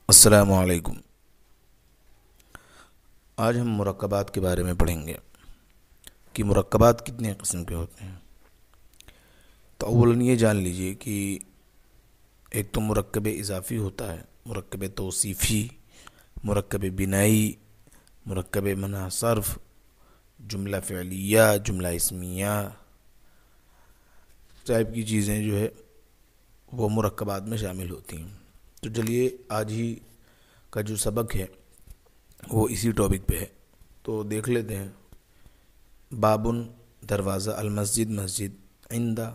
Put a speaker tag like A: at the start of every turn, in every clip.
A: السلام علیکم۔ آج ہم مرکبات کے بارے میں پڑھیں گے کہ مرکبات کتنے قسم کے ہوتے ہیں۔ تو اولاً یہ جان لیجئے کہ ایک تو مرکب اضافی ہوتا ہے، مرکب توصیفی، مرکب بنائی، مرکب منع صرف، جملہ فعلیہ، جملہ اسمیہ ٹائپ کی چیزیں جو ہے وہ مرکبات میں شامل ہوتی ہیں۔ تو چلیے آج ہی کا جو سبق ہے وہ اسی ٹاپک پہ ہے، تو دیکھ لیتے ہیں۔ بابن دروازہ، المسجد مسجد، عندہ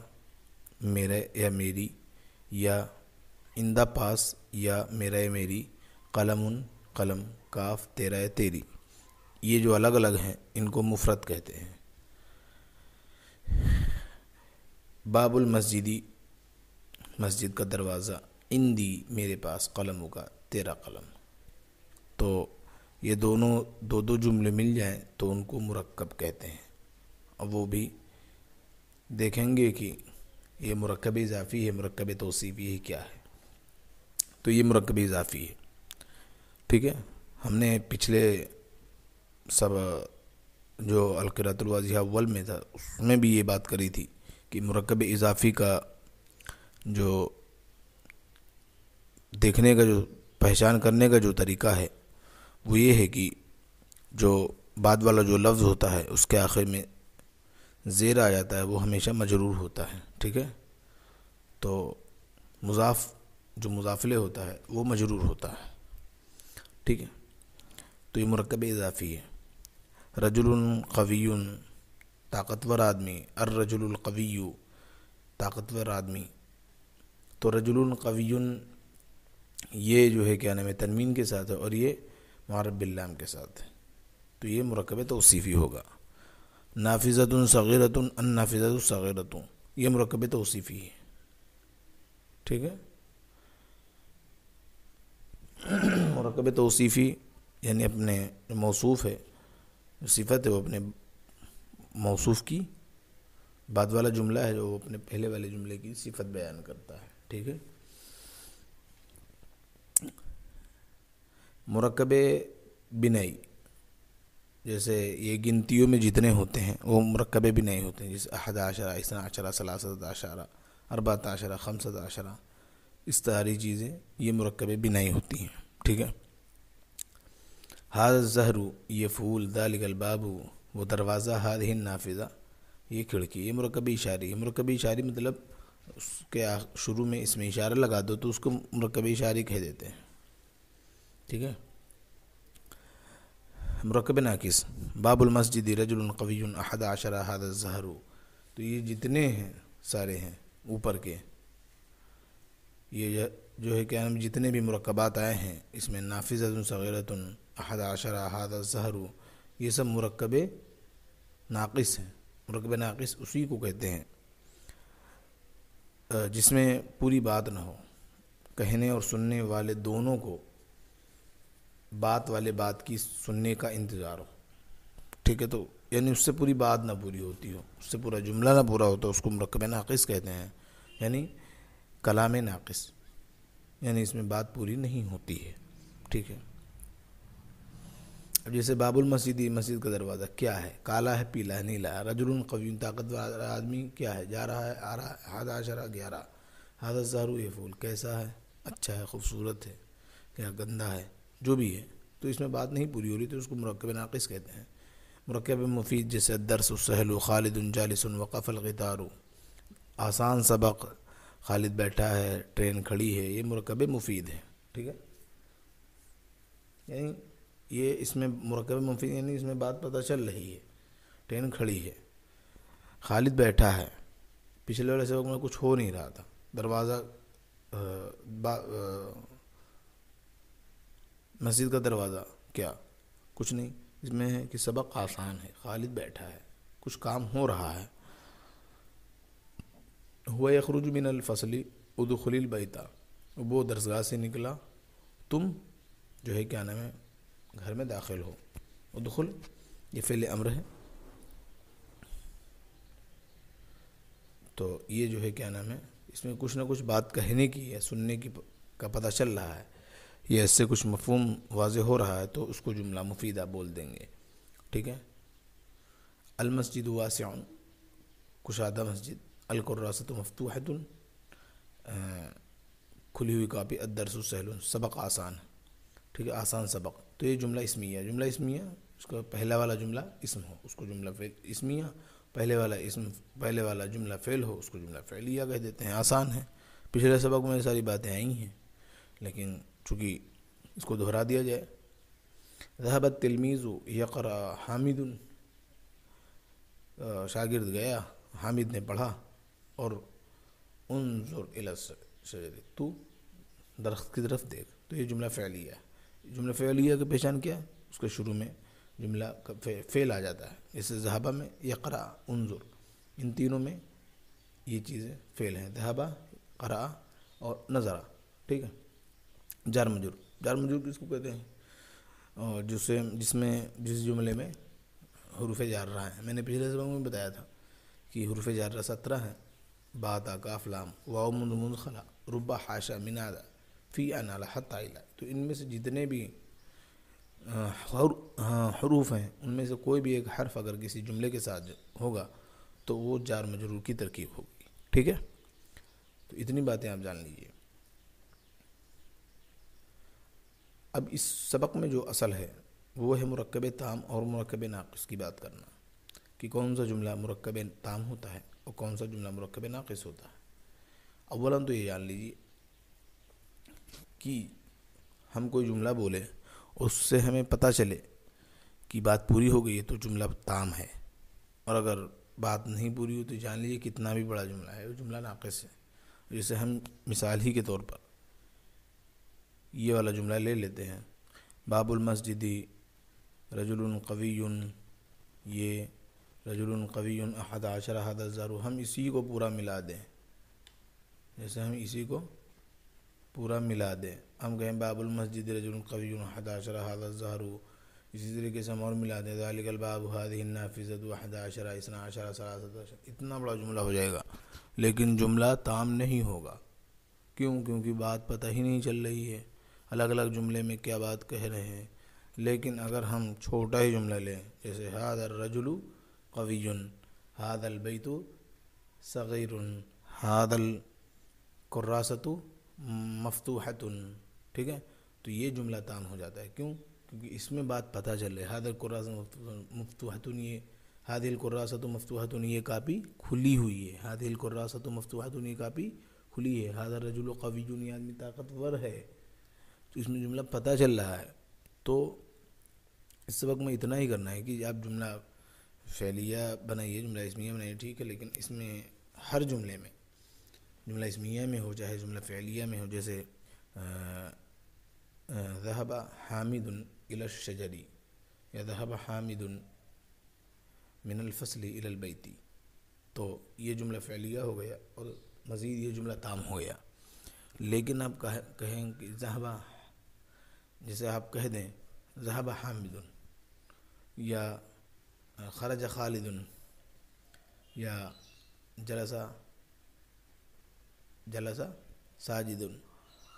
A: میرے یا میری، یا عندہ پاس، یا میرا یا میری، قلم قلم، کاف تیرا یا تیری۔ یہ جو الگ الگ ہیں ان کو مفرد کہتے ہیں۔ باب المسجدی، مسجد کا دروازہ، عندی میرے پاس، قلم کا تیرا قلم۔ تو یہ دونوں دو جملے مل جائیں تو ان کو مرکب کہتے ہیں۔ اب وہ بھی دیکھیں گے کہ یہ مرکب اضافی ہے، مرکب توصیفی ہے، کیا ہے۔ تو یہ مرکب اضافی ہے، ٹھیک ہے۔ ہم نے پچھلے سب جو القراءۃ الواضحہ اول میں تھا اس میں بھی یہ بات کری تھی کہ مرکب اضافی کا جو دیکھنے کا، جو پہچان کرنے کا جو طریقہ ہے وہ یہ ہے کہ جو بعد والا جو لفظ ہوتا ہے اس کے آخر میں زیر آ جاتا ہے وہ ہمیشہ مجرور ہوتا ہے، ٹھیک ہے۔ تو مضاف جو مضاف الیہ ہوتا ہے وہ مجرور ہوتا ہے، ٹھیک ہے۔ تو یہ مرکب اضافی ہے۔ رجل قوی، طاقتور آدمی، الرجل القوی، طاقتور آدمی۔ تو رجل قوی یہ جو ہے کیا نام ہے تنوین کے ساتھ ہے، اور یہ معرب باللام کے ساتھ ہے، تو یہ مرکب توصیفی ہوگا۔ نافذۃ صغیرۃ، النافذۃ الصغیرۃ، یہ مرکب توصیفی ہے، ٹھیک ہے۔ مرکب توصیفی یعنی اپنے موصوف ہے، صفت ہے وہ اپنے موصوف کی، بعد والا جملہ ہے جو اپنے پہلے والے جملے کی صفت بیان کرتا ہے، ٹھیک ہے۔ مرکب بنائی، جیسے یہ گنتیوں میں جتنے ہوتے ہیں وہ مرکب بنائی ہوتے ہیں، جیسے 11، 12، 13، 14، 15، اس طرح چیزیں یہ مرکب بنائی ہوتی ہیں، ٹھیک ہے۔ ھذا الزہر، یہ پھول، ذالک الباب، وہ دروازہ، ھذہ النافذہ، یہ کھڑکی، یہ مرکب اشاری ہے۔ مرکب اشاری مطلب اس کے شروع میں اس میں اشارہ لگا دو تو اس کو مرکب اشاری کہہ دیتے ہیں، ٹھیک ہے۔ مرکب ناقص، باب المسجد رجل قوی 11، ھذا الزہر، تو یہ جتنے ہیں سارے ہیں اوپر کے، یہ جو ہے کیا نام جتنے بھی مرکبات آئے ہیں اس میں نافذۃ صغیرۃ، 11، ھذا الزہر، یہ سب مرکب ناقص ہیں۔ مرکب ناقص اسی کو کہتے ہیں جس میں پوری بات نہ ہو، کہنے اور سننے والے دونوں کو بات والے بات کی سننے کا انتظار ہو، ٹھیک ہے۔ تو یعنی اس سے پوری بات نہ پوری ہوتی ہو، اس سے پورا جملہ نہ پورا ہوتا، اس کو مرکب ناقص کہتے ہیں، یعنی کلام ناقص، یعنی اس میں بات پوری نہیں ہوتی ہے، ٹھیک ہے۔ اب جیسے باب المسجد، مسجد کا دروازہ کیا ہے؟ کالا ہے، پیلا ہے، نیلا ہے۔ رجل قوی، طاقتور آدمی کیا ہے؟ جا رہا ہے، آ رہا ہے۔ 11، 11۔ ھذا الزہر، یہ پھول کیسا ہے؟ اچھا ہے، خوبصورت ہے، یا گندہ ہے، جو بھی ہے۔ تو اس میں بات نہیں پوری ہو رہی تو اس کو مرکب ناقص کہتے ہیں۔ مرکب مفید جیسے الدرس السہل، خالد جالس، وقف القطار، آسان سبق، خالد بیٹھا ہے، ٹرین کھڑی ہے، یہ مرکب مفید ہے، ٹھیک ہے۔ یعنی یہ اس میں مرکب مفید یعنی اس میں بات پتہ چل رہی ہے، ٹرین کھڑی ہے، خالد بیٹھا ہے۔ پچھلے والے سبق میں کچھ ہو نہیں رہا تھا، دروازہ مسجد کا دروازہ کیا، کچھ نہیں، اس میں ہے کہ سبق آسان ہے، خالد بیٹھا ہے، کچھ کام ہو رہا ہے۔ ہوا یخرج من الفصل، ادخل البیت، وہ درسگاہ سے نکلا، تم جو ہے کیا نام ہے گھر میں داخل ہو۔ ادخل یہ فعل امر ہے، تو یہ جو ہے کیا نام ہے اس میں کچھ نہ کچھ بات کہنے کی یا سننے کی کا پتہ چل رہا ہے، یا اس سے کچھ مفہوم واضح ہو رہا ہے تو اس کو جملہ مفیدہ بول دیں گے. ٹھیک ہے. المسجد واسع، کشادہ مسجد. الکراسۃ مفتوحۃ، کھلی ہوئی کاپی. الدرس سہل، سبق آسان. ٹھیک ہے، آسان سبق. تو یہ جملہ اسمیہ ہے. جملہ اسمیہ اس کا پہلا والا جملہ اسم ہو اس کو جملہ فعل اسمیہ، پہلے والا جملہ فعل ہو اس کو جملہ فعلیہ کہہ دیتے ہیں. آسان ہے. پچھلے سبق میں یہ ساری باتیں آئی ہیں، لیکن چونکہ اس کو دہرا دیا جائے. ذهب التلمیذ یقرأ حامد، شاگرد گیا، حامد نے پڑھا. اور انظر الی الشجر، تو درخت کی طرف دیکھ. تو یہ جملہ فعلیہ ہے. جملہ فعلیہ کی پہچان کیا ہے؟ اس کے شروع میں جملہ کا فعل آ جاتا ہے. جیسے ذهب میں یقرأ، انظر، ان تینوں میں یہ چیزیں فعل ہیں. ذهب، قرأ اور نظر. ٹھیک ہے. جار مجرور. جار مجرور کس کو کہتے ہیں؟ اور جس جملے میں حروف جارہ ہیں. میں نے پچھلے سبق میں بتایا تھا کہ حروف جارہ 17 ہیں. با، تا، کاف، لام، واو، منخلا، ربا، حاشا، منادا، فی، انالا، حتی، الی. تو ان میں سے جتنے بھی حروف ہیں ان میں سے کوئی بھی ایک حرف اگر کسی جملے کے ساتھ ہوگا تو وہ جار مجرور کی ترکیب ہوگی. ٹھیک ہے. تو اتنی باتیں آپ جان لیجئے. اب اس سبق میں جو اصل ہے وہ ہے مرکب تام اور مرکب ناقص کی بات کرنا، کہ کون سا جملہ مرکب تام ہوتا ہے اور کون سا جملہ مرکب ناقص ہوتا ہے. اولاً تو یہ جان لیجیے کہ ہم کوئی جملہ بولیں اس سے ہمیں پتہ چلے کہ بات پوری ہو گئی ہے تو جملہ تام ہے، اور اگر بات نہیں پوری ہو تو جان لیجیے کتنا بھی بڑا جملہ ہے وہ جملہ ناقص ہے. جیسے ہم مثال ہی کے طور پر یہ والا جملہ لے لیتے ہیں، باب المسجد رجل قوی، یہ رجل قوی 11 هذا الزہر. ہم اسی کو پورا ملا دیں. جیسے ہم اسی کو پورا ملا دیں، ہم کہیں باب المسجد رجل قوی 11 هذا الزہر. اسی طریقے سے ہم اور ملا دیں ذالک الباب هذه النافذة 11 12 13. اتنا بڑا جملہ ہو جائے گا لیکن جملہ تام نہیں ہوگا. کیوں؟ کیونکہ بات پتہ ہی نہیں چل رہی ہے الگ الگ جملے میں کیا بات کہہ رہے ہیں. لیکن اگر ہم چھوٹا ہی جملہ لیں، جیسے هذا الرجل قوی، هذا البیت صغیر، هذا الکراسۃ مفتوحۃ. ٹھیک ہے. تو یہ جملہ تام ہو جاتا ہے. کیوں؟ کیونکہ اس میں بات پتہ چل رہی ہے. هذا الکراسۃ مفتوحۃ، یہ هذه الکراسۃ مفتوحۃ، یہ کاپی کھلی ہوئی ہے. هذه الکراسۃ مفتوحۃ، یہ کاپی کھلی ہے. هذا الرجل قوی، یہ آدمی طاقتور ہے. تو اس میں جملہ پتہ چل رہا ہے. تو اس وقت میں اتنا ہی کرنا ہے کہ آپ جملہ فعلیہ بنائیے، جملہ اسمیہ بنائیے. ٹھیک ہے. لیکن اس میں ہر جملے میں، جملہ اسمیہ میں ہو چاہے جملہ فعلیہ میں ہو، جیسے ذهب حامد الى الشجر یا ذهب حامد من الفصل الى البیت، تو یہ جملہ فعلیہ ہو گیا اور مزید یہ جملہ تام ہو گیا. لیکن آپ کہیں کہ ذهب، جیسے آپ کہہ دیں ذهب حامد یا خرج خالد یا جلس ساجد،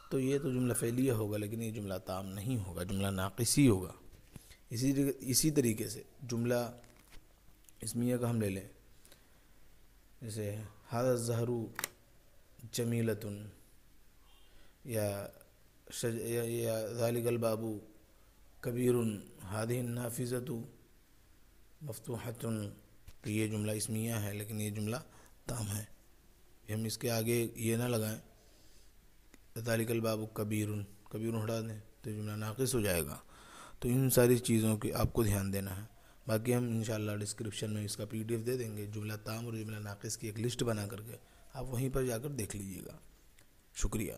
A: تو یہ تو جملہ فعلیہ ہوگا لیکن یہ جملہ تام نہیں ہوگا، جملہ ناقص ہی ہوگا. اسی طریقے سے جملہ اسمیہ کا ہم لے لیں، جیسے هذا الزہر جمیلۃ یا ذالک الباب کبیر، هذه النافذۃ مفتوحۃ. تو یہ جملہ اسمیہ ہے لیکن یہ جملہ تام ہے. ہم اس کے آگے یہ نہ لگائیں ذالک الباب کبیر ہٹا دیں تو جملہ ناقص ہو جائے گا. تو ان ساری چیزوں کی آپ کو دھیان دینا ہے. باقی ہم انشاءاللہ ڈسکرپشن میں اس کا PDF دے دیں گے، جملہ تام اور جملہ ناقص کی ایک لسٹ بنا کر کے آپ وہیں پر جا کر دیکھ لیجیے گا. شکریہ.